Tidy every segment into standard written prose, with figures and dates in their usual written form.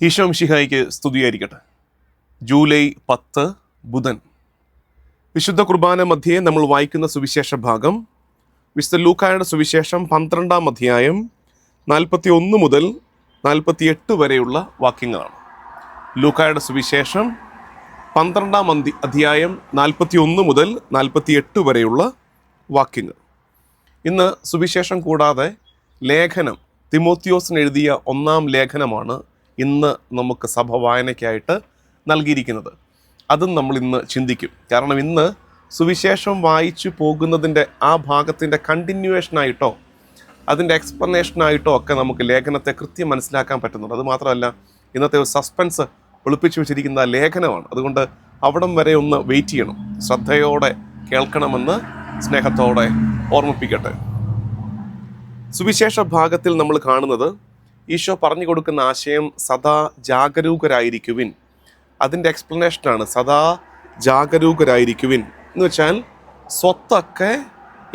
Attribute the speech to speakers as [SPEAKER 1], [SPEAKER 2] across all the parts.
[SPEAKER 1] ഈശോ മിശിഹായ്ക്ക് സ്തുതിയായിരിക്കട്ടെ. ജൂലൈ 10 ബുധൻ. വിശുദ്ധ കുർബാന മധ്യേ നമ്മൾ വായിക്കുന്ന സുവിശേഷ ഭാഗം വിശുദ്ധ ലൂക്കായുടെ സുവിശേഷം 12-ാം അധ്യായം 41 മുതൽ 48 വരെയുള്ള വാക്യങ്ങളാണ്. ലൂക്കായുടെ സുവിശേഷം 12-ാം അധ്യായം 41 മുതൽ 48 വരെയുള്ള വാക്യങ്ങൾ. ഇന്ന് സുവിശേഷം കൂടാതെ ലേഖനം, തിമോത്തിയോസിന് എഴുതിയ 1-ാം ലേഖനമാണ് ഇന്ന് നമുക്ക് സഭ വായനയ്ക്കായിട്ട് നൽകിയിരിക്കുന്നത്. അതും നമ്മൾ ഇന്ന് ചിന്തിക്കും. കാരണം ഇന്ന് സുവിശേഷം വായിച്ചു പോകുന്നതിൻ്റെ ആ ഭാഗത്തിൻ്റെ കണ്ടിന്യൂവേഷനായിട്ടോ അതിൻ്റെ എക്സ്പ്ലനേഷനായിട്ടോ ഒക്കെ നമുക്ക് ലേഖനത്തെ കൃത്യം മനസ്സിലാക്കാൻ പറ്റുന്നുണ്ട്. അതുമാത്രമല്ല, ഇന്നത്തെ ഒരു സസ്പെൻസ് ഒളിപ്പിച്ചു വെച്ചിരിക്കുന്ന ലേഖനമാണ്. അതുകൊണ്ട് അവിടം വരെ ഒന്ന് വെയിറ്റ് ചെയ്യണം, ശ്രദ്ധയോടെ കേൾക്കണമെന്ന് സ്നേഹത്തോടെ ഓർമ്മിപ്പിക്കട്ടെ. സുവിശേഷ ഭാഗത്തിൽ നമ്മൾ കാണുന്നത് ഈശോ പറഞ്ഞു കൊടുക്കുന്ന ആശയം സദാ ജാഗരൂകരായിരിക്കുവിൻ. അതിൻ്റെ എക്സ്പ്ലനേഷനാണ് സദാ ജാഗരൂകരായിരിക്കുവിൻ എന്ന് വെച്ചാൽ സ്വത്തൊക്കെ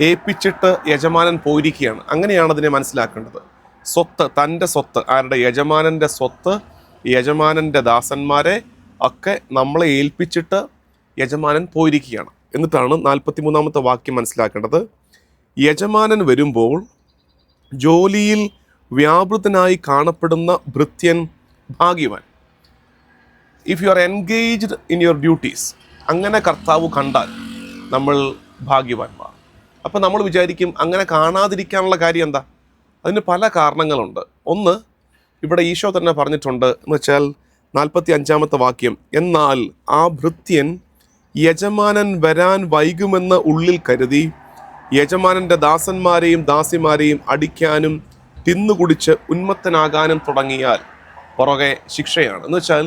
[SPEAKER 1] ഏൽപ്പിച്ചിട്ട് യജമാനൻ പോയിരിക്കുകയാണ്. അങ്ങനെയാണ് അതിനെ മനസ്സിലാക്കേണ്ടത്. സ്വത്ത്, തൻ്റെ സ്വത്ത്, ആരുടെ? യജമാനൻ്റെ സ്വത്ത്, യജമാനൻ്റെ ദാസന്മാരെ ഒക്കെ നമ്മളെ ഏൽപ്പിച്ചിട്ട് യജമാനൻ പോയിരിക്കുകയാണ്. എന്നിട്ടാണ് 43-ാമത്തെ വാക്യം മനസ്സിലാക്കേണ്ടത്. യജമാനൻ വരുമ്പോൾ ജോലിയിൽ വ്യാപൃതനായി കാണപ്പെടുന്ന ഭൃത്യൻ ഭാഗ്യവാൻ. If you are engaged in your duties, അങ്ങനെ കർത്താവ് കണ്ടാൽ നമ്മൾ ഭാഗ്യവാന്മാർ. അപ്പം നമ്മൾ വിചാരിക്കും അങ്ങനെ കാണാതിരിക്കാനുള്ള കാര്യം എന്താ? അതിന് പല കാരണങ്ങളുണ്ട്. ഒന്ന്, ഇവിടെ ഈശോ തന്നെ പറഞ്ഞിട്ടുണ്ട്. എന്ന് വെച്ചാൽ 45-ാമത്തെ വാക്യം, എന്നാൽ ആ ഭൃത്യൻ യജമാനൻ വരാൻ വൈകുമെന്ന് ഉള്ളിൽ കരുതി യജമാനൻ്റെ ദാസന്മാരെയും ദാസിമാരെയും അടിക്കാനും തിന്നുകുടിച്ച് ഉന്മത്തനാകാനും തുടങ്ങിയാൽ പുറകെ ശിക്ഷയാണ്. എന്ന് വെച്ചാൽ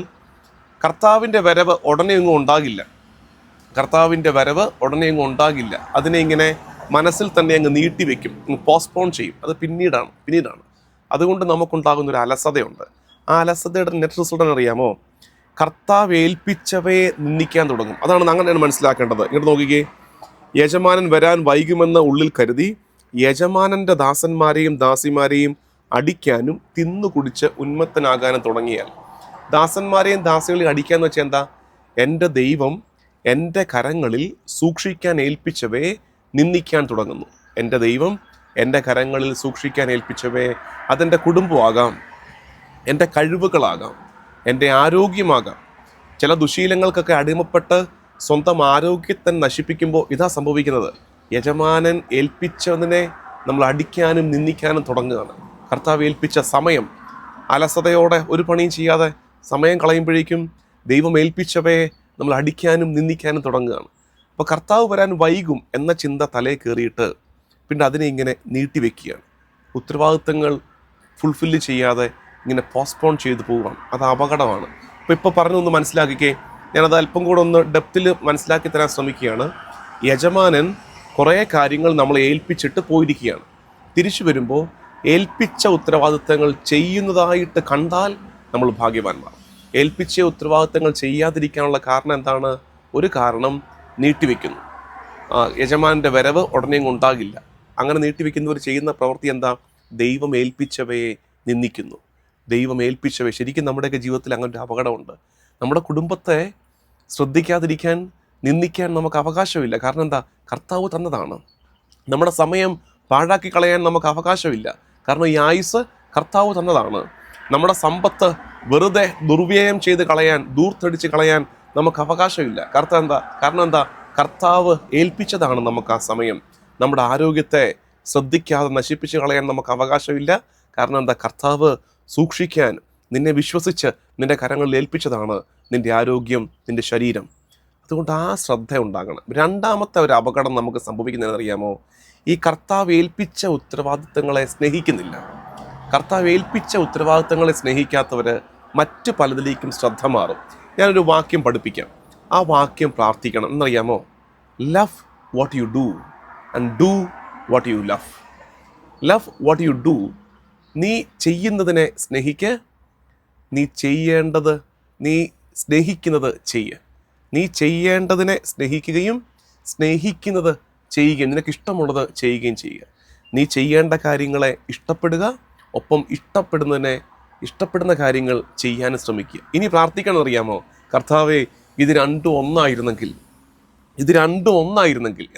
[SPEAKER 1] കർത്താവിൻ്റെ വരവ് ഉടനെയൊന്നും ഉണ്ടാകില്ല. കർത്താവിൻ്റെ വരവ് ഉടനെയൊന്നും ഉണ്ടാകില്ല. അതിനെ ഇങ്ങനെ മനസ്സിൽ തന്നെ അങ്ങ് നീട്ടിവെക്കും, പോസ്റ്റ്പോൺ ചെയ്യും. അത് പിന്നീടാണ്. അതുകൊണ്ട് നമുക്കുണ്ടാകുന്നൊരു അലസതയുണ്ട്. ആ അലസതയുടെ നെറ്റ് റിസൾട്ട് അറിയാമോ? കർത്താവ് ഏൽപ്പിച്ചവയെ നിന്ദിക്കാൻ തുടങ്ങും. അങ്ങനെയാണ് മനസ്സിലാക്കേണ്ടത്. ഇങ്ങോട്ട് നോക്കിക്കേ, യജമാനൻ വരാൻ വൈകുമെന്ന് ഉള്ളിൽ കരുതി യജമാനൻ്റെ ദാസന്മാരെയും ദാസിമാരെയും അടിക്കാനും തിന്നുകുടിച്ച് ഉന്മത്തനാകാനും തുടങ്ങിയാൽ. ദാസന്മാരെയും ദാസികളെയും അടിക്കാന്ന് വെച്ചാൽ എന്താ? എൻ്റെ ദൈവം എൻ്റെ കരങ്ങളിൽ സൂക്ഷിക്കാൻ ഏൽപ്പിച്ചവയെ നിന്ദിക്കാൻ തുടങ്ങുന്നു. എൻ്റെ ദൈവം എൻ്റെ കരങ്ങളിൽ സൂക്ഷിക്കാൻ ഏൽപ്പിച്ചവയെ, അതെൻ്റെ കുടുംബമാകാം, എൻ്റെ കഴിവുകളാകാം, എൻ്റെ ആരോഗ്യമാകാം. ചില ദുശീലങ്ങൾക്കൊക്കെ അടിമപ്പെട്ട് സ്വന്തം ആരോഗ്യത്തെ നശിപ്പിക്കുമ്പോൾ ഇതാ സംഭവിക്കുന്നത്. യജമാനൻ ഏൽപ്പിച്ചതിനെ നമ്മൾ അടിക്കാനും നിന്ദിക്കാനും തുടങ്ങുകയാണ്. കർത്താവ് ഏൽപ്പിച്ച സമയം അലസതയോടെ ഒരു പണിയും ചെയ്യാതെ സമയം കളയുമ്പോഴേക്കും ദൈവം ഏൽപ്പിച്ചവയെ നമ്മൾ അടിക്കാനും നിന്ദിക്കാനും തുടങ്ങുകയാണ്. അപ്പോൾ കർത്താവ് വരാൻ വൈകും എന്ന ചിന്ത തലേ കയറിയിട്ട് പിന്നെ അതിനെ ഇങ്ങനെ നീട്ടിവെക്കുകയാണ്. ഉത്തരവാദിത്തങ്ങൾ ഫുൾഫില്ല് ചെയ്യാതെ ഇങ്ങനെ പോസ്റ്റ്പോൺ ചെയ്തു പോവുകയാണ്. അത് അപകടമാണ്. ഇപ്പോൾ പറഞ്ഞൊന്ന് മനസ്സിലാക്കിക്കേ. ഞാനത് അല്പം കൂടെ ഒന്ന് ഡെപ്തിൽ മനസ്സിലാക്കി തരാൻ ശ്രമിക്കുകയാണ്. യജമാനൻ കുറേ കാര്യങ്ങൾ നമ്മളെ ഏൽപ്പിച്ചിട്ട് പോയിരിക്കുകയാണ്. തിരിച്ചു വരുമ്പോൾ ഏൽപ്പിച്ച ഉത്തരവാദിത്തങ്ങൾ ചെയ്യുന്നതായിട്ട് കണ്ടാൽ നമ്മൾ ഭാഗ്യവാന്മാർ. ഏൽപ്പിച്ച ഉത്തരവാദിത്തങ്ങൾ ചെയ്യാതിരിക്കാനുള്ള കാരണം എന്താണ്? ഒരു കാരണം നീട്ടിവെക്കുന്നു. യജമാനൻ്റെ വരവ് ഉടനെയും ഉണ്ടാകില്ല. അങ്ങനെ നീട്ടിവെക്കുന്നവർ ചെയ്യുന്ന പ്രവൃത്തി എന്താ? ദൈവം ഏൽപ്പിച്ചവയെ നിന്ദിക്കുന്നു. ദൈവം ഏൽപ്പിച്ചവയെ, ശരിക്കും നമ്മുടെയൊക്കെ ജീവിതത്തിൽ അങ്ങനെ ഒരു അപകടമുണ്ട്. നമ്മുടെ കുടുംബത്തെ ശ്രദ്ധിക്കാതിരിക്കാൻ, നിന്ദിക്കാൻ നമുക്ക് അവകാശമില്ല. കാരണം എന്താ? കർത്താവ് തന്നതാണ്. നമ്മുടെ സമയം പാഴാക്കി കളയാൻ നമുക്ക് അവകാശമില്ല. കാരണം ഈ ആയുസ് കർത്താവ് തന്നതാണ്. നമ്മുടെ സമ്പത്ത് വെറുതെ ദുർവ്യയം ചെയ്ത് കളയാൻ, ദൂർത്തടിച്ച് കളയാൻ നമുക്ക് അവകാശമില്ല. കാരണം എന്താ? കർത്താവ് ഏൽപ്പിച്ചതാണ് നമുക്ക് ആ സമയം. നമ്മുടെ ആരോഗ്യത്തെ ശ്രദ്ധിക്കാതെ നശിപ്പിച്ച് കളയാൻ നമുക്ക് അവകാശമില്ല. കാരണം എന്താ? കർത്താവ് സൂക്ഷിക്കാൻ നിന്നെ വിശ്വസിച്ച് നിന്റെ കരങ്ങളിൽ ഏൽപ്പിച്ചതാണ് നിന്റെ ആരോഗ്യം, നിന്റെ ശരീരം. അതുകൊണ്ട് ആ ശ്രദ്ധ ഉണ്ടാകണം. രണ്ടാമത്തെ ഒരു അപകടം നമുക്ക് സംഭവിക്കുന്നതെന്നറിയാമോ? ഈ കർത്താവ് ഏൽപ്പിച്ച ഉത്തരവാദിത്തങ്ങളെ സ്നേഹിക്കുന്നില്ല. കർത്താവ് ഏൽപ്പിച്ച ഉത്തരവാദിത്തങ്ങളെ സ്നേഹിക്കാത്തവർ മറ്റു പലതിലേക്കും ശ്രദ്ധ മാറും. ഞാനൊരു വാക്യം പഠിപ്പിക്കാം. ആ വാക്യം പ്രാർത്ഥിക്കണം. എന്നറിയാമോ? Love what you do and do what you love. Love what you do. നീ ചെയ്യുന്നതിനെ സ്നേഹിക്ക്, നീ ചെയ്യേണ്ടത്, നീ സ്നേഹിക്കുന്നത് ചെയ്യ്. നീ ചെയ്യേണ്ടതിനെ സ്നേഹിക്കുകയും സ്നേഹിക്കുന്നത് ചെയ്യുകയും നിനക്കിഷ്ടമുള്ളത് ചെയ്യുകയും ചെയ്യുക. നീ ചെയ്യേണ്ട കാര്യങ്ങളെ ഇഷ്ടപ്പെടുക, ഒപ്പം ഇഷ്ടപ്പെടുന്നതിനെ ഇഷ്ടപ്പെടുന്ന കാര്യങ്ങൾ ചെയ്യാനും ശ്രമിക്കുക. ഇനി പ്രാർത്ഥിക്കണം അറിയാമോ, കർത്താവേ ഇത് രണ്ടും ഒന്നായിരുന്നെങ്കിൽ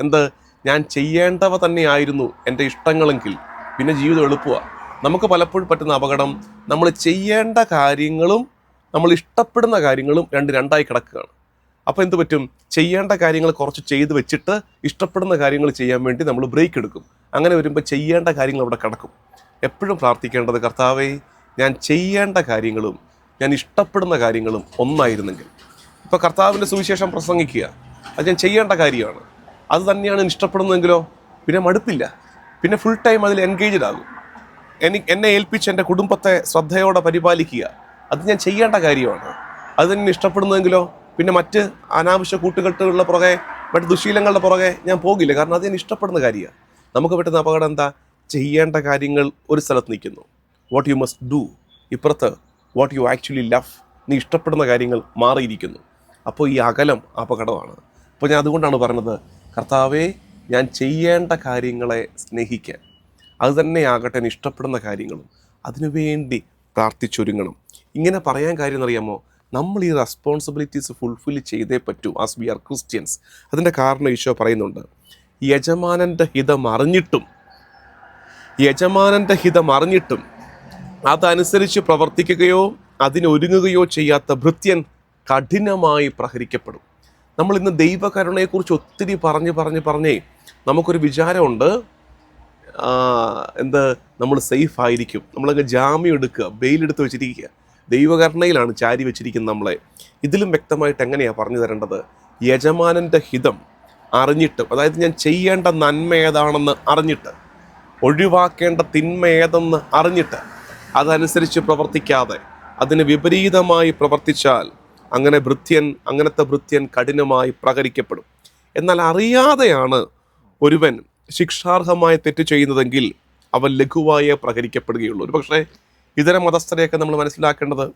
[SPEAKER 1] എന്ത്, ഞാൻ ചെയ്യേണ്ടവ തന്നെയായിരുന്നു എൻ്റെ ഇഷ്ടങ്ങളെങ്കിൽ പിന്നെ ജീവിതം എളുപ്പമാണ്. നമുക്ക് പലപ്പോഴും പറ്റുന്ന അപകടം, നമ്മൾ ചെയ്യേണ്ട കാര്യങ്ങളും നമ്മൾ ഇഷ്ടപ്പെടുന്ന കാര്യങ്ങളും രണ്ടായി കിടക്കുകയാണ്. അപ്പോൾ എന്ത് പറ്റും, ചെയ്യേണ്ട കാര്യങ്ങൾ കുറച്ച് ചെയ്ത് വെച്ചിട്ട് ഇഷ്ടപ്പെടുന്ന കാര്യങ്ങൾ ചെയ്യാൻ വേണ്ടി നമ്മൾ ബ്രേക്ക് എടുക്കും. അങ്ങനെ വരുമ്പോൾ ചെയ്യേണ്ട കാര്യങ്ങൾ അവിടെ കിടക്കും. എപ്പോഴും പ്രാർത്ഥിക്കേണ്ടത്, കർത്താവേ ഞാൻ ചെയ്യേണ്ട കാര്യങ്ങളും ഞാൻ ഇഷ്ടപ്പെടുന്ന കാര്യങ്ങളും ഒന്നായിരുന്നെങ്കിൽ. ഇപ്പോൾ കർത്താവിൻ്റെ സുവിശേഷം പ്രസംഗിക്കുക, അത് ഞാൻ ചെയ്യേണ്ട കാര്യമാണ്, അത് തന്നെയാണ് ഇഷ്ടപ്പെടുന്നതെങ്കിലോ പിന്നെ മടുപ്പില്ല, പിന്നെ ഫുൾ ടൈം അതിൽ എൻഗേജ്ഡ് ആകും. എന്നെ ഏൽപ്പിച്ച് എൻ്റെ കുടുംബത്തെ ശ്രദ്ധയോടെ പരിപാലിക്കുക, അത് ഞാൻ ചെയ്യേണ്ട കാര്യമാണ്. അത് തന്നെ ഇഷ്ടപ്പെടുന്നതെങ്കിലോ പിന്നെ മറ്റ് അനാവശ്യ കൂട്ടുകെട്ടുകളുടെ പുറകെ, മറ്റ് ദുശീലങ്ങളുടെ പുറകെ ഞാൻ പോകില്ല, കാരണം അത് ഞാൻ ഇഷ്ടപ്പെടുന്ന കാര്യമാണ്. നമുക്ക് പറ്റുന്ന അപകടം എന്താ, ചെയ്യേണ്ട കാര്യങ്ങൾ ഒരു സ്ഥലത്ത് നിൽക്കുന്നു, വാട്ട് യു മസ്റ്റ് ഡു ഇപ്പുറത്ത്, വാട്ട് യു ആക്ച്വലി ലവ്, നീ ഇഷ്ടപ്പെടുന്ന കാര്യങ്ങൾ മാറിയിരിക്കുന്നു. അപ്പോൾ ഈ അകലം അപകടമാണ്. അപ്പോൾ ഞാൻ അതുകൊണ്ടാണ് പറഞ്ഞത്, കർത്താവേ ഞാൻ ചെയ്യേണ്ട കാര്യങ്ങളെ സ്നേഹിക്കാൻ, അത് തന്നെയാകട്ടെ ഞാൻ ഇഷ്ടപ്പെടുന്ന കാര്യങ്ങളും, അതിനുവേണ്ടി പ്രാർത്ഥിച്ചൊരുങ്ങണം. ഇങ്ങനെ പറയാൻ കാര്യം എന്നറിയാമോ, നമ്മൾ ഈ റെസ്പോൺസിബിലിറ്റീസ് ഫുൾഫിൽ ചെയ്തേ പറ്റൂ ആസ് വി ആർ ക്രിസ്ത്യൻസ്. അതിൻ്റെ കാരണം ഈശോ പറയുന്നുണ്ട്, യജമാനൻ്റെ ഹിതം അറിഞ്ഞിട്ടും അതനുസരിച്ച് പ്രവർത്തിക്കുകയോ അതിനൊരുങ്ങുകയോ ചെയ്യാത്ത ഭൃത്യൻ കഠിനമായി പ്രഹരിക്കപ്പെടും. നമ്മൾ ഇന്ന് ദൈവകരുണയെക്കുറിച്ച് ഒത്തിരി പറഞ്ഞേ നമുക്കൊരു വിചാരമുണ്ട്, നമ്മൾ സേഫ് ആയിരിക്കും, നമ്മളങ്ങ് ജാമ്യം എടുക്കുക, ബെയിലെടുത്ത് വെച്ചിരിക്കുക, ദൈവകരുണയിലാണ് ചാരി വെച്ചിരിക്കുന്നത് നമ്മളെ. ഇതിലും വ്യക്തമായിട്ട് എങ്ങനെയാണ് പറഞ്ഞു തരേണ്ടത്, യജമാനൻ്റെ ഹിതം അറിഞ്ഞിട്ടും, അതായത് ഞാൻ ചെയ്യേണ്ട നന്മ ഏതാണെന്ന് അറിഞ്ഞിട്ട്, ഒഴിവാക്കേണ്ട തിന്മ ഏതെന്ന് അറിഞ്ഞിട്ട് അതനുസരിച്ച് പ്രവർത്തിക്കാതെ അതിന് വിപരീതമായി പ്രവർത്തിച്ചാൽ അങ്ങനത്തെ ഭൃത്യൻ കഠിനമായി പ്രഹരിക്കപ്പെടും. എന്നാൽ അറിയാതെയാണ് ഒരുവൻ ശിക്ഷാർഹമായ തെറ്റ് ചെയ്യുന്നതെങ്കിൽ അവൻ ലഘുവായേ പ്രഹരിക്കപ്പെടുകയുള്ളൂ. ഒരു പക്ഷേ ഇതര മതസ്ഥരെയൊക്കെ നമ്മൾ മനസ്സിലാക്കേണ്ടത്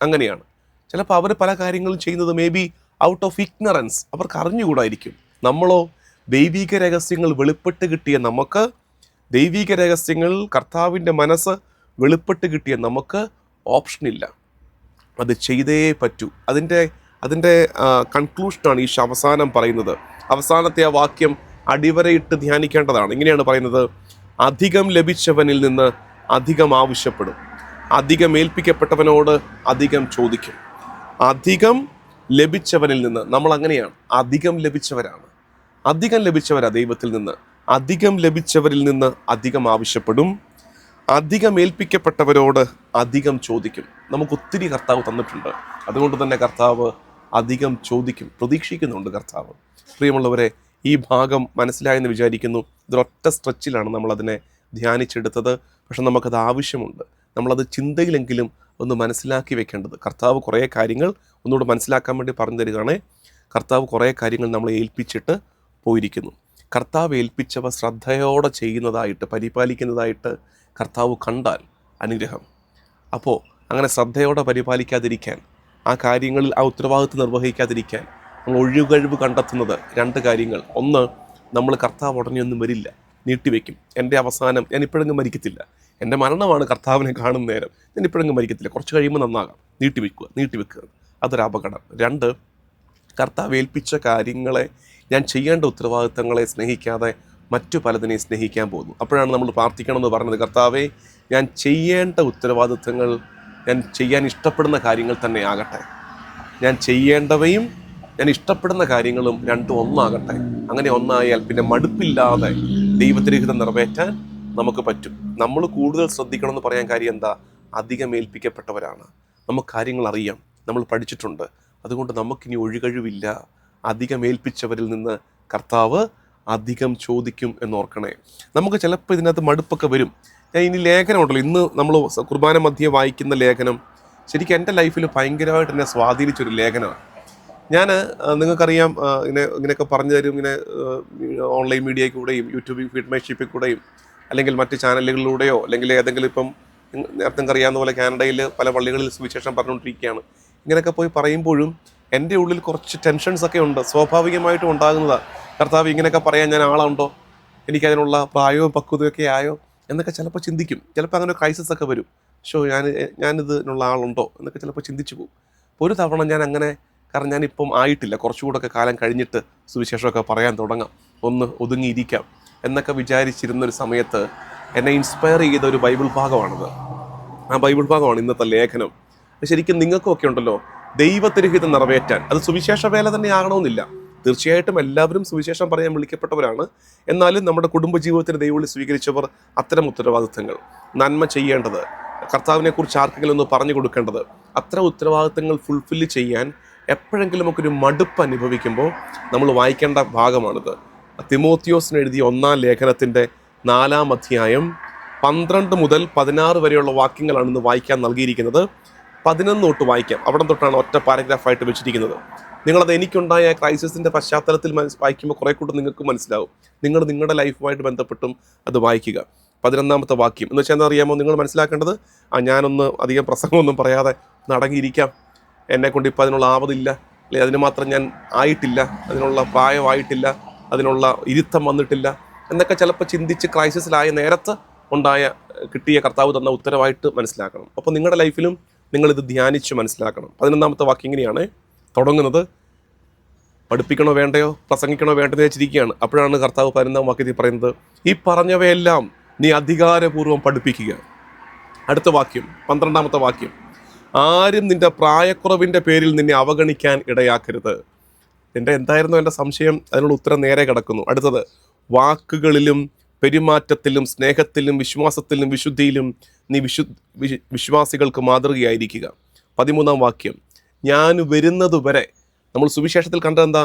[SPEAKER 1] അങ്ങനെയാണ്. ചിലപ്പോൾ അവർ പല കാര്യങ്ങളും ചെയ്യുന്നത് may be out of ignorance, അവർക്ക് അറിഞ്ഞുകൂടായിരിക്കും. നമ്മളോ ദൈവിക രഹസ്യങ്ങൾ വെളിപ്പെട്ട് കിട്ടിയ നമുക്ക്, ദൈവിക രഹസ്യങ്ങൾ കർത്താവിൻ്റെ മനസ്സ് വെളിപ്പെട്ട് കിട്ടിയ നമുക്ക് ഓപ്ഷനില്ല, അത് ചെയ്തേ പറ്റൂ. അതിൻ്റെ കൺക്ലൂഷനാണ് ഈ അവസാനം പറയുന്നത്. അവസാനത്തെ ആ വാക്യം അടിവരയിട്ട് ധ്യാനിക്കേണ്ടതാണ്. ഇങ്ങനെയാണ് പറയുന്നത്, അധികം ലഭിച്ചവനിൽ നിന്ന് അധികം ആവശ്യപ്പെടും, അധികം ഏൽപ്പിക്കപ്പെട്ടവനോട് അധികം ചോദിക്കും. അധികം ലഭിച്ചവനിൽ നിന്ന്, നമ്മൾ അങ്ങനെയാണ്, അധികം ലഭിച്ചവരാ ദൈവത്തിൽ നിന്ന്. അധികം ലഭിച്ചവരിൽ നിന്ന് അധികം ആവശ്യപ്പെടും, അധികം ഏൽപ്പിക്കപ്പെട്ടവരോട് അധികം ചോദിക്കും. നമുക്ക് ഒത്തിരി കർത്താവ് തന്നിട്ടുണ്ട്, അതുകൊണ്ട് തന്നെ കർത്താവ് അധികം ചോദിക്കും, പ്രതീക്ഷിക്കുന്നുണ്ട് കർത്താവ്. പ്രിയമുള്ളവരെ, ഈ ഭാഗം മനസ്സിലായെന്ന് വിചാരിക്കുന്നു. ഇതൊരൊറ്റ സ്ട്രെച്ചിലാണ് നമ്മളതിനെ ധ്യാനിച്ചെടുത്തത്. പക്ഷെ നമുക്കത് ആവശ്യമുണ്ട്, നമ്മളത് ചിന്തയിലെങ്കിലും ഒന്ന് മനസ്സിലാക്കി വെക്കേണ്ടത്. കർത്താവ് കുറേ കാര്യങ്ങൾ ഒന്നുകൂടെ മനസ്സിലാക്കാൻ വേണ്ടി പറഞ്ഞു തരികയാണ്. കർത്താവ് കുറേ കാര്യങ്ങൾ നമ്മളെ ഏൽപ്പിച്ചിട്ട് പോയിരിക്കുന്നു. കർത്താവ് ഏൽപ്പിച്ചവ ശ്രദ്ധയോടെ ചെയ്യുന്നതായിട്ട്, പരിപാലിക്കുന്നതായിട്ട് കർത്താവ് കണ്ടാൽ അനുഗ്രഹം. അപ്പോൾ അങ്ങനെ ശ്രദ്ധയോടെ പരിപാലിക്കാതിരിക്കാൻ, ആ കാര്യങ്ങളിൽ ആ ഉത്തരവാദിത്വം നിർവഹിക്കാതിരിക്കാൻ നമ്മൾ ഒഴികഴിവ് കണ്ടെത്തുന്നത് രണ്ട് കാര്യങ്ങൾ. ഒന്ന്, നമ്മൾ കർത്താവ് ഉടനെയൊന്നും വരില്ല, നീട്ടിവെക്കും. എൻ്റെ അവസാനം ഞാൻ ഇപ്പോഴെങ്കിലും മരിക്കത്തില്ല, എൻ്റെ മരണമാണ് കർത്താവിനെ കാണുന്ന നേരം, ഞാൻ ഇപ്പോഴെങ്കിലും മരിക്കത്തില്ല, കുറച്ച് കഴിയുമ്പോൾ നന്നാകാം, നീട്ടിവെക്കുക, അതൊരു അപകടം. രണ്ട്, കർത്താവ് ഏൽപ്പിച്ച കാര്യങ്ങളെ, ഞാൻ ചെയ്യേണ്ട ഉത്തരവാദിത്തങ്ങളെ സ്നേഹിക്കാതെ മറ്റു പലതിനെയും സ്നേഹിക്കാൻ പോകുന്നു. അപ്പോഴാണ് നമ്മൾ പ്രാർത്ഥിക്കണമെന്ന് പറഞ്ഞത്, കർത്താവേ ഞാൻ ചെയ്യേണ്ട ഉത്തരവാദിത്തങ്ങൾ, ഞാൻ ചെയ്യാൻ ഇഷ്ടപ്പെടുന്ന കാര്യങ്ങൾ തന്നെ ആകട്ടെ, ഞാൻ ചെയ്യേണ്ടവയും ഞാൻ ഇഷ്ടപ്പെടുന്ന കാര്യങ്ങളും രണ്ടും ഒന്നാകട്ടെ. അങ്ങനെ ഒന്നായാൽ പിന്നെ മടുപ്പില്ലാതെ ദൈവത്തിൻ്റെ ഹിതം നിറവേറ്റാൻ നമുക്ക് പറ്റും. നമ്മൾ കൂടുതൽ ശ്രദ്ധിക്കണമെന്ന് പറയാൻ കാര്യം എന്താ, അധികം ഏൽപ്പിക്കപ്പെട്ടവരാണ്, നമുക്ക് കാര്യങ്ങൾ അറിയാം, നമ്മൾ പഠിച്ചിട്ടുണ്ട്, അതുകൊണ്ട് നമുക്കിനി ഒഴികഴിവില്ല. അധികം ഏൽപ്പിച്ചവരിൽ നിന്ന് കർത്താവ് അധികം ചോദിക്കും എന്നോർക്കണേ. നമുക്ക് ചിലപ്പോൾ ഇതിനകത്ത് മടുപ്പൊക്കെ വരും. ഞാൻ ഇനി ലേഖനം ഉണ്ടല്ലോ, ഇന്ന് നമ്മൾ കുർബാന മധ്യേ വായിക്കുന്ന ലേഖനം ശരിക്കും എൻ്റെ ലൈഫിൽ ഭയങ്കരമായിട്ട് എന്നെ സ്വാധീനിച്ചൊരു ലേഖനമാണ്. നിങ്ങൾക്കറിയാം, ഇങ്ങനെയൊക്കെ പറഞ്ഞു തരും, ഇങ്ങനെ ഓൺലൈൻ മീഡിയയിൽ കൂടെയും യൂട്യൂബിൽ ഫീഡ് മൈ ഷിപ്പിൽ കൂടെയും അല്ലെങ്കിൽ മറ്റ് ചാനലുകളിലൂടെയോ അല്ലെങ്കിൽ ഏതെങ്കിലും ഇപ്പം നേരത്തെ അറിയാവുന്ന പോലെ കാനഡയിൽ പല പള്ളികളിൽ സുവിശേഷം പറഞ്ഞുകൊണ്ടിരിക്കുകയാണ്. ഇങ്ങനെയൊക്കെ പോയി പറയുമ്പോഴും എൻ്റെ ഉള്ളിൽ കുറച്ച് ടെൻഷൻസൊക്കെ ഉണ്ട്, സ്വാഭാവികമായിട്ടും ഉണ്ടാകുന്നതാണ്. കർത്താവ് ഇങ്ങനെയൊക്കെ പറയാൻ ഞാൻ ആളുണ്ടോ, എനിക്കതിനുള്ള പ്രായവും പക്വതയൊക്കെ ആയോ എന്നൊക്കെ ചിലപ്പോൾ ചിന്തിക്കും. ചിലപ്പോൾ അങ്ങനെ ക്രൈസിസ് ഒക്കെ വരും. ഞാനിതിനുള്ള ആളുണ്ടോ എന്നൊക്കെ ചിലപ്പോൾ ചിന്തിച്ചു പോകും. ഒരു തവണ ഞാൻ അങ്ങനെ, കാരണം ഞാനിപ്പം ആയിട്ടില്ല, കുറച്ചുകൂടെ കാലം കഴിഞ്ഞിട്ട് സുവിശേഷമൊക്കെ പറയാൻ തുടങ്ങാം, ഒന്ന് ഒതുങ്ങിയിരിക്കാം എന്നൊക്കെ വിചാരിച്ചിരുന്നൊരു സമയത്ത് എന്നെ ഇൻസ്പയർ ചെയ്ത ഒരു ബൈബിൾ ഭാഗമാണിത്. ആ ബൈബിൾ ഭാഗമാണ് ഇന്നത്തെ ലേഖനം. ശരിക്കും നിങ്ങൾക്കൊക്കെ ഉണ്ടല്ലോ ദൈവത്തിരുഹിതം നിറവേറ്റാൻ, അത് സുവിശേഷ വേല തന്നെ ആകണമെന്നില്ല. തീർച്ചയായിട്ടും എല്ലാവരും സുവിശേഷം പറയാൻ വിളിക്കപ്പെട്ടവരാണ്. എന്നാലും നമ്മുടെ കുടുംബജീവിതത്തിന് ദൈവവിളി സ്വീകരിച്ചവർ അത്തരം ഉത്തരവാദിത്തങ്ങൾ, നന്മ ചെയ്യേണ്ടത്, കർത്താവിനെ കുറിച്ച് ആർക്കെങ്കിലും ഒന്ന് പറഞ്ഞു കൊടുക്കേണ്ടത്, അത്തരം ഉത്തരവാദിത്തങ്ങൾ ഫുൾഫില്ല് ചെയ്യാൻ എപ്പോഴെങ്കിലും നമുക്കൊരു മടുപ്പ് അനുഭവിക്കുമ്പോൾ നമ്മൾ വായിക്കേണ്ട ഭാഗമാണിത്. തിമോത്തിയോസിന് എഴുതിയ 1-ാം ലേഖനത്തിൻ്റെ 4-ാം അധ്യായം 12 മുതൽ 16 വരെയുള്ള വാക്യങ്ങളാണ് ഇന്ന് വായിക്കാൻ നൽകിയിരിക്കുന്നത്. 11 തൊട്ട് വായിക്കാം. അവിടെ തൊട്ടാണ് ഒറ്റ പാരഗ്രാഫായിട്ട് വെച്ചിരിക്കുന്നത്. നിങ്ങളത് എനിക്കുണ്ടായ ക്രൈസിസിൻ്റെ പശ്ചാത്തലത്തിൽ വായിക്കുമ്പോൾ കുറേ കൂട്ടം നിങ്ങൾക്ക് മനസ്സിലാവും. നിങ്ങളുടെ ലൈഫുമായിട്ട് ബന്ധപ്പെട്ടും അത് വായിക്കുക. 11-ാമത്തെ വാക്യം എന്ന് വെച്ചാൽ എന്താ അറിയാമോ? നിങ്ങൾ മനസ്സിലാക്കേണ്ടത്, ഞാനൊന്ന് അധികം പ്രസംഗമൊന്നും പറയാതെ അടങ്ങിയിരിക്കാം, എന്നെക്കൊണ്ട് ഇപ്പോൾ അതിനുള്ള ആവതില്ല, അല്ലെ അതിന് മാത്രം ഞാൻ ആയിട്ടില്ല, അതിനുള്ള പ്രായമായിട്ടില്ല, അതിനുള്ള ഇരുത്തം വന്നിട്ടില്ല എന്നൊക്കെ ചിലപ്പോൾ ചിന്തിച്ച് ക്രൈസിസിലായ നേരത്ത് കിട്ടിയ കർത്താവ് തന്ന ഉത്തരവായിട്ട് മനസ്സിലാക്കണം. അപ്പോൾ നിങ്ങളുടെ ലൈഫിലും നിങ്ങളിത് ധ്യാനിച്ച് മനസ്സിലാക്കണം. 11-ാമത്തെ വാക്യം ഇങ്ങനെയാണ് തുടങ്ങുന്നത്. പഠിപ്പിക്കണോ വേണ്ടയോ, പ്രസംഗിക്കണോ വേണ്ടതെന്ന് വെച്ചിരിക്കുകയാണ്. അപ്പോഴാണ് കർത്താവ് 11-ാം വാക്യത്തിൽ പറയുന്നത്, ഈ പറഞ്ഞവയെല്ലാം നീ അധികാരപൂർവ്വം പഠിപ്പിക്കുക. അടുത്ത വാക്യം 12-ാമത്തെ വാക്യം, ആരും നിന്റെ പ്രായക്കുറവിൻ്റെ പേരിൽ നിന്നെ അവഗണിക്കാൻ ഇടയാക്കരുത്. എന്തായിരുന്നു എൻ്റെ സംശയം? അതിനുള്ള ഉത്തരം നേരെ കിടക്കുന്നു. അടുത്തത്, വാക്കുകളിലും പെരുമാറ്റത്തിലും സ്നേഹത്തിലും വിശ്വാസത്തിലും വിശുദ്ധിയിലും നീ വിശ്വാസികൾക്ക് മാതൃകയായിരിക്കുക. 13-ാം വാക്യം, ഞാൻ വരുന്നതുവരെ. നമ്മൾ സുവിശേഷത്തിൽ കണ്ടതെന്താ?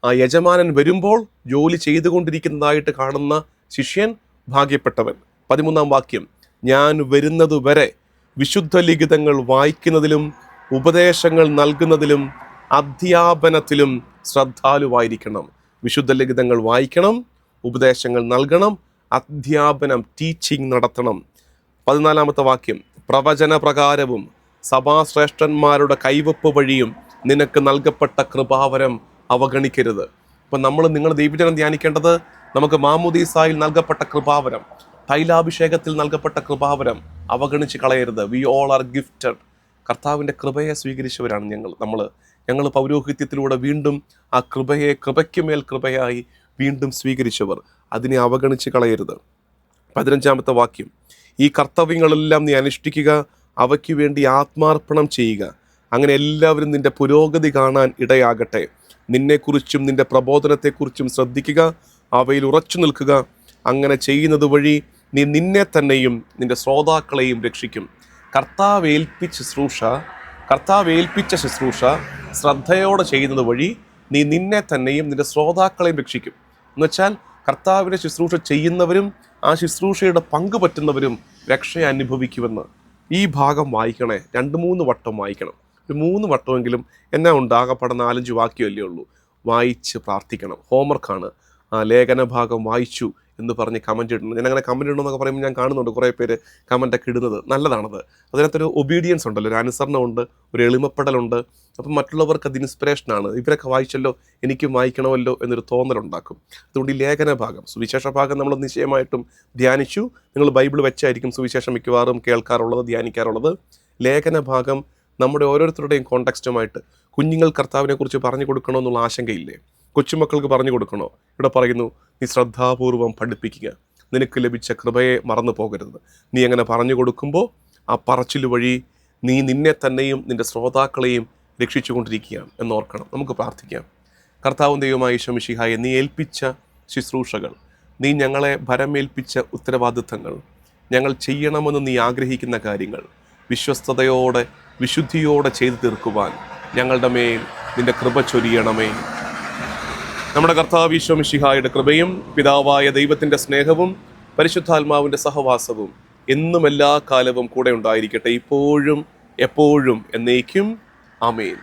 [SPEAKER 1] യജമാനൻ വരുമ്പോൾ ജോലി ചെയ്തുകൊണ്ടിരിക്കുന്നതായിട്ട് കാണുന്ന ശിഷ്യൻ ഭാഗ്യപ്പെട്ടവൻ. 13-ാം വാക്യം, ഞാൻ വരുന്നതുവരെ വിശുദ്ധ ലിഖിതങ്ങൾ വായിക്കുന്നതിലും ഉപദേശങ്ങൾ നൽകുന്നതിലും അധ്യാപനത്തിലും ശ്രദ്ധാലുവായിരിക്കണം. വിശുദ്ധ ലിഖിതങ്ങൾ വായിക്കണം, ഉപദേശങ്ങൾ നൽകണം, അധ്യാപനം ടീച്ചിങ് നടത്തണം. 14-ാമത്തെ വാക്യം, പ്രവചന പ്രകാരവും സഭാശ്രേഷ്ഠന്മാരുടെ കൈവപ്പ് വഴിയും നിനക്ക് നൽകപ്പെട്ട കൃപാവരം അവഗണിക്കരുത്. അപ്പം നിങ്ങൾ ദൈവജനം ധ്യാനിക്കേണ്ടത്, നമുക്ക് മാമോദീസായിൽ നൽകപ്പെട്ട കൃപാവരം, തൈലാഭിഷേകത്തിൽ നൽകപ്പെട്ട കൃപാവരം അവഗണിച്ച് കളയരുത്. We all are gifted. കർത്താവിൻ്റെ കൃപയെ സ്വീകരിച്ചവരാണ് ഞങ്ങൾ പൗരോഹിത്യത്തിലൂടെ വീണ്ടും ആ കൃപയ്ക്ക് മേൽ കൃപയായി വീണ്ടും സ്വീകരിച്ചവർ. അതിനെ അവഗണിച്ച് കളയരുത്. 15-ാമത്തെ വാക്യം, ഈ കർത്തവ്യങ്ങളെല്ലാം നീ അനുഷ്ഠിക്കുക, അവയ്ക്ക് വേണ്ടി ആത്മാർപ്പണം ചെയ്യുക. അങ്ങനെ എല്ലാവരും നിന്റെ പുരോഗതി കാണാൻ ഇടയാകട്ടെ. നിന്നെക്കുറിച്ചും നിന്റെ പ്രബോധനത്തെക്കുറിച്ചും ശ്രദ്ധിക്കുക, അവയിൽ ഉറച്ചു നിൽക്കുക. അങ്ങനെ ചെയ്യുന്നത് വഴി നീ നിന്നെ തന്നെയും നിന്റെ ശ്രോതാക്കളെയും രക്ഷിക്കും. കർത്താവ് ഏൽപ്പിച്ച ശുശ്രൂഷ ശ്രദ്ധയോടെ ചെയ്യുന്നത് വഴി നീ നിന്നെ തന്നെയും നിന്റെ ശ്രോതാക്കളെയും രക്ഷിക്കും. എന്നുവെച്ചാൽ കർത്താവിൻ്റെ ശുശ്രൂഷ ചെയ്യുന്നവരും ആ ശുശ്രൂഷയുടെ പങ്ക് പറ്റുന്നവരും രക്ഷ അനുഭവിക്കുമെന്ന്. ഈ ഭാഗം വായിക്കണേ, 2-3 വട്ടം വായിക്കണം. ഒരു 3 വട്ടമെങ്കിലും. എന്നാ ഉണ്ടാകപ്പെട 4-5 വാക്യമല്ലേ ഉള്ളൂ. വായിച്ച് പ്രാർത്ഥിക്കണം. ഹോംവർക്കാണ്. ലേഖന ഭാഗം വായിച്ചു എന്ന് പറഞ്ഞ് കമൻറ്റ് ഇടുന്നത്. ഞാനങ്ങനെ കമൻറ്റ് ഇടണമെന്നൊക്കെ പറയുമ്പോൾ ഞാൻ കാണുന്നുണ്ട് കുറേ പേര് കമൻറ്റൊക്കെ ഇടുന്നത്. നല്ലതാണത്. അതിനകത്തൊരു ഒബീഡിയൻസ് ഉണ്ടല്ലോ, ഒരു അനുസരണമുണ്ട്, ഒരു എളിമപ്പെടലുണ്ട്. അപ്പം മറ്റുള്ളവർക്ക് അത് ഇൻസ്പിറേഷനാണ്. ഇവരൊക്കെ വായിച്ചല്ലോ, എനിക്കും വായിക്കണമല്ലോ എന്നൊരു തോന്നലുണ്ടാക്കും. അതുകൊണ്ട് ഈ ലേഖന ഭാഗം, സുവിശേഷ ഭാഗം നമ്മൾ നിശ്ചയമായിട്ടും ധ്യാനിച്ചു. നിങ്ങൾ ബൈബിൾ വെച്ചായിരിക്കും സുവിശേഷം മിക്കവാറും കേൾക്കാറുള്ളത്, ധ്യാനിക്കാറുള്ളത്. ലേഖന ഭാഗം നമ്മുടെ ഓരോരുത്തരുടെയും കോണ്ടെക്സ്റ്റുമായിട്ട് കുഞ്ഞുങ്ങൾ കർത്താവിനെക്കുറിച്ച് പറഞ്ഞു കൊടുക്കണമെന്നുള്ള ആശങ്കയില്ലേ? കൊച്ചുമക്കൾക്ക് പറഞ്ഞു കൊടുക്കണോ? ഇവിടെ പറയുന്നു, നീ ശ്രദ്ധാപൂർവം പഠിപ്പിക്കുക, നിനക്ക് ലഭിച്ച കൃപയെ മറന്നു പോകരുത്. നീ അങ്ങനെ പറഞ്ഞു കൊടുക്കുമ്പോൾ ആ പറച്ചിൽ വഴി നീ നിന്നെ തന്നെയും നിന്റെ ശ്രോതാക്കളെയും രക്ഷിച്ചു കൊണ്ടിരിക്കുകയാണ് എന്നോർക്കണം. നമുക്ക് പ്രാർത്ഥിക്കാം. കർത്താവും ദൈവമായ ഈശോ മിശിഹായെ, നീ ഏൽപ്പിച്ച ശുശ്രൂഷകൾ, നീ ഞങ്ങളെ ഭരമേൽപ്പിച്ച ഉത്തരവാദിത്തങ്ങൾ, ഞങ്ങൾ ചെയ്യണമെന്ന് നീ ആഗ്രഹിക്കുന്ന കാര്യങ്ങൾ വിശ്വസ്തയോടെ വിശുദ്ധിയോടെ ചെയ്തു തീർക്കുവാൻ ഞങ്ങളുടെ മേൽ നിന്റെ കൃപ ചൊരിയണമേ. നമ്മുടെ കർത്താവ് ഈശോ മിശിഹായുടെ കൃപയും പിതാവായ ദൈവത്തിൻ്റെ സ്നേഹവും പരിശുദ്ധാത്മാവിൻ്റെ സഹവാസവും എന്നും എല്ലാ കാലവും കൂടെ ഉണ്ടായിരിക്കട്ടെ, ഇപ്പോഴും എപ്പോഴും എന്നേക്കും. ആമേൻ.